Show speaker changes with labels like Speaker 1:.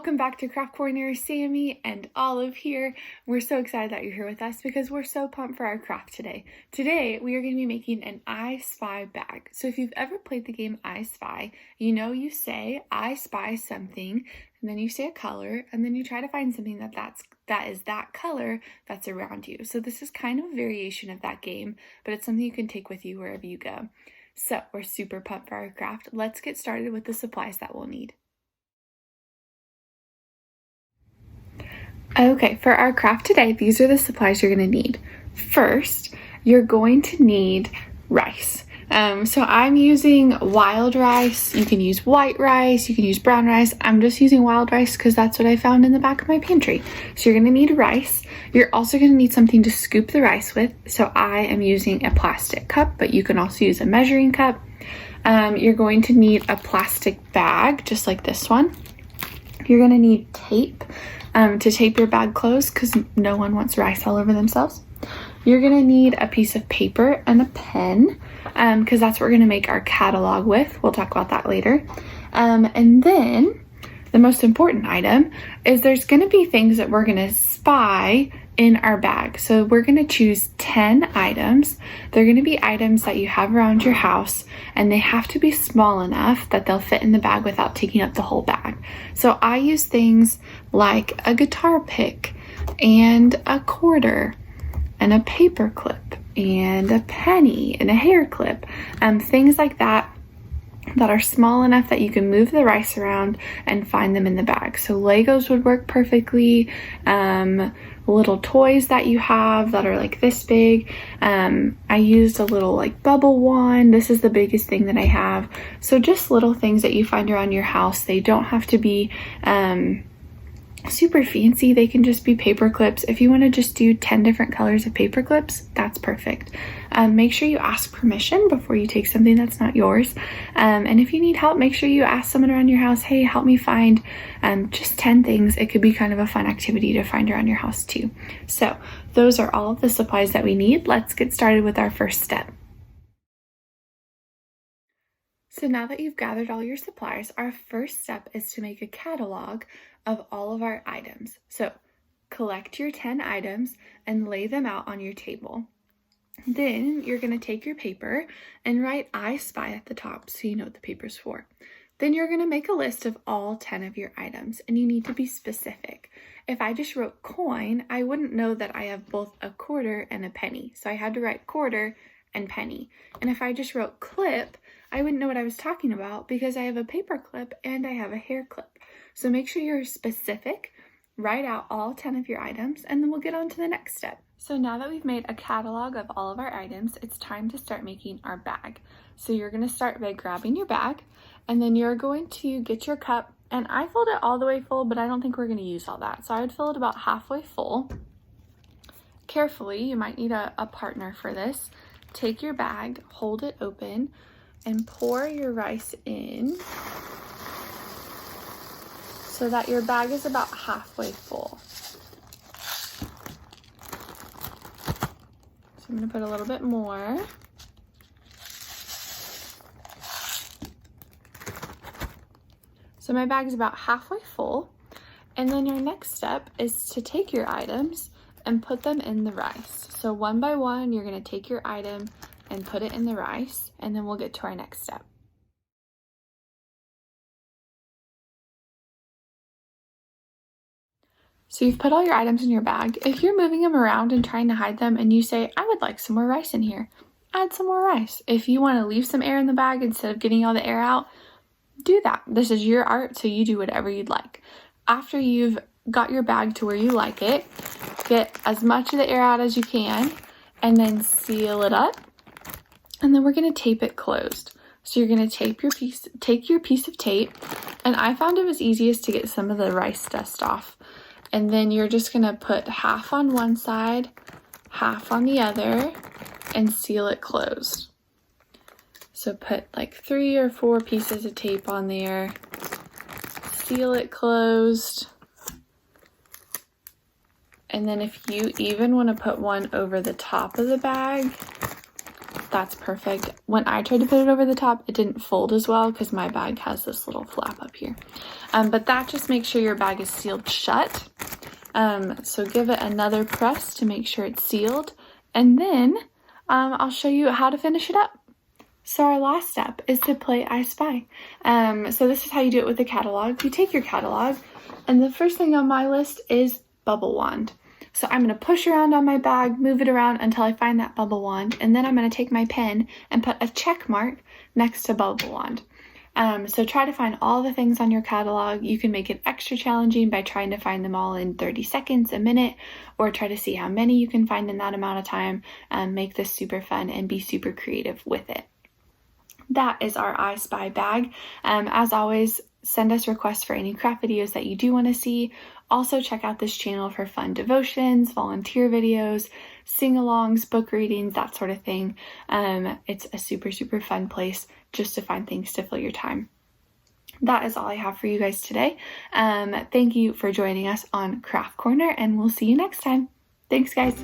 Speaker 1: Welcome back to Craft Corner. Sammy and Olive here. We're so excited that you're here with us because we're so pumped for our craft today. Today we are going to be making an I Spy bag. So if you've ever played the game I Spy, you know you say I spy something, and then you say a color, and then you try to find something that is that color that's around you. So this is kind of a variation of that game, but it's something you can take with you wherever you go. So we're super pumped for our craft. Let's get started with the supplies that we'll need. Okay, for our craft today, these are the supplies you're going to need. First, you're going to need rice. So I'm using wild rice. You can use white rice, you can use brown rice. I'm just using wild rice because that's what I found in the back of my pantry. So you're going to need rice. You're also going to need something to scoop the rice with. So I am using a plastic cup, but you can also use a measuring cup. You're going to need a plastic bag, just like this one. You're going to need tape. To tape your bag closed because no one wants rice all over themselves. You're going to need a piece of paper and a pen because that's what we're going to make our catalog with. We'll talk about that later. And then the most important item is there's going to be things that we're going to spy in our bag. So we're going to choose 10 items. They're going to be items that you have around your house, and they have to be small enough that they'll fit in the bag without taking up the whole bag. So I use things like a guitar pick and a quarter and a paper clip and a penny and a hair clip, things like that are small enough that you can move the rice around and find them in the bag. So Legos would work perfectly. Little toys that you have that are like this big. I used a little like bubble wand. This is the biggest thing that I have. So just little things that you find around your house. They don't have to be super fancy. They can just be paper clips. If you want to just do 10 different colors of paper clips, that's perfect. Make sure you ask permission before you take something that's not yours. And if you need help, make sure you ask someone around your house, hey, help me find just 10 things. It could be kind of a fun activity to find around your house too. So those are all of the supplies that we need. Let's get started with our first step. So now that you've gathered all your supplies, our first step is to make a catalog of all of our items. So collect your 10 items and lay them out on your table. Then you're going to take your paper and write I Spy at the top so you know what the paper's for. Then you're going to make a list of all 10 of your items, and you need to be specific. If I just wrote coin, I wouldn't know that I have both a quarter and a penny. So I had to write quarter and penny. And if I just wrote clip, I wouldn't know what I was talking about because I have a paper clip and I have a hair clip. So make sure you're specific, write out all 10 of your items, and then we'll get on to the next step. So now that we've made a catalog of all of our items, it's time to start making our bag. So you're going to start by grabbing your bag, and then you're going to get your cup, and I filled it all the way full, but I don't think we're going to use all that. So I would fill it about halfway full. Carefully, you might need a partner for this. Take your bag, hold it open, and pour your rice in so that your bag is about halfway full. So I'm going to put a little bit more. So my bag is about halfway full. And then your next step is to take your items and put them in the rice. So one by one, you're going to take your item and put it in the rice, and then we'll get to our next step. So you've put all your items in your bag. If you're moving them around and trying to hide them and you say, I would like some more rice in here, add some more rice. If you want to leave some air in the bag instead of getting all the air out, do that. This is your art, so you do whatever you'd like. After you've got your bag to where you like it, get as much of the air out as you can, and then seal it up. And then we're going to tape it closed. So you're going to take your piece of tape, and I found it was easiest to get some of the rice dust off. And then you're just going to put half on one side, half on the other, and seal it closed. So put like 3 or 4 pieces of tape on there, seal it closed. And then if you even want to put one over the top of the bag, that's perfect. When I tried to put it over the top, it didn't fold as well because my bag has this little flap up here. But that just makes sure your bag is sealed shut. So give it another press to make sure it's sealed. And then I'll show you how to finish it up. So our last step is to play I Spy. So this is how you do it with the catalog. You take your catalog, and the first thing on my list is bubble wand. So I'm going to push around on my bag, move it around until I find that bubble wand, and then I'm going to take my pen and put a check mark next to bubble wand. So try to find all the things on your catalog. You can make it extra challenging by trying to find them all in 30 seconds, a minute, or try to see how many you can find in that amount of time. Make this super fun and be super creative with it. That is our I Spy bag. As always, send us requests for any craft videos that you do want to see. Also, check out this channel for fun devotions, volunteer videos, sing-alongs, book readings, that sort of thing. It's a super, super fun place just to find things to fill your time. That is all I have for you guys today. Thank you for joining us on Craft Corner, and we'll see you next time. Thanks, guys.